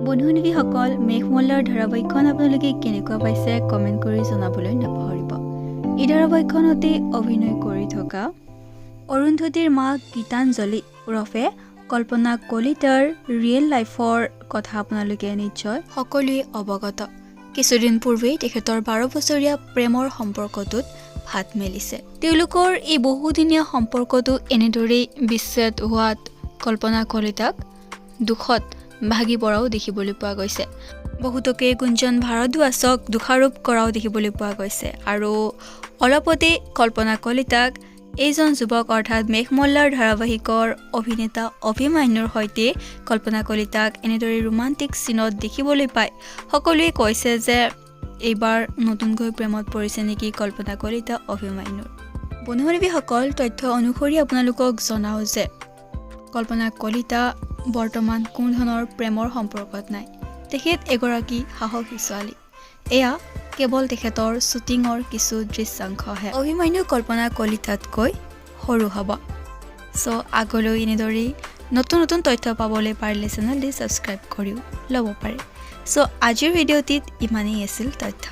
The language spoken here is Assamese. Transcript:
বন্ধু-বান্ধৱীসকল মেঘমল্লাৰ ধাৰাবাহিকখন আপোনালোকে কেনেকুৱা পাইছে কমেণ্ট কৰি জনাবলৈ নাপাহৰিব। এই ধাৰাবাহিকখনতে অভিনয় কৰি থকা অৰুন্ধতীৰ মা গীতাঞ্জলি ওৰফে কল্পনা কলিতাৰ ৰিয়েল লাইফৰ কথা আপোনালোকে নিশ্চয় সকলোৱে অৱগত। কিছুদিন পূৰ্বেই তেখেতৰ 12 বছৰীয়া প্ৰেমৰ সম্পৰ্কটোত হাত মেলিছে। তেওঁলোকৰ এই বহুদিনীয়া সম্পৰ্কটো এনেদৰেই বিচ্ছেদ হোৱাত কল্পনা কলিতাক দুখত ভাগি পৰাও দেখিবলৈ পোৱা গৈছে। বহুতকে গুঞ্জন ভাৰদ্বাজক দোষাৰোপ কৰাও দেখিবলৈ পোৱা গৈছে। আৰু অলপতে কল্পনা কলিতাক এইজন যুৱক অৰ্থাৎ মেঘমল্লাৰ ধাৰাবাহিকৰ অভিনেতা অভিমন্যুৰ সৈতে কল্পনা কলিতাক এনেদৰে ৰোমান্টিক চিনত দেখিবলৈ পায়। সকলোৱে কৈছে যে এইবাৰ নতুনকৈ প্ৰেমত পৰিছে নেকি কল্পনা কলিতা অভিমন্যুৰ। বন্ধু-বান্ধৱীসকল, তথ্য অনুসৰি আপোনালোকক জনাওঁ যে কল্পনা কলিতা বৰ্তমান কোনো ধৰণৰ প্ৰেমৰ সম্পৰ্কত নাই। তেখেত এগৰাকী সাহসী ছোৱালী। এয়া কেৱল তেখেতৰ শ্বুটিঙৰ কিছু দৃশ্যাংশহে। অভিমন্যু কল্পনা কলিতাতকৈ সৰু হ'ব। চ' আগলৈ এনেদৰেই নতুন নতুন তথ্য পাবলৈ পাৰিলে চেনেলটি ছাবস্ক্ৰাইব কৰিও ল'ব পাৰে। চ' আজিৰ ভিডিঅ'টিত ইমানেই আছিল তথ্য।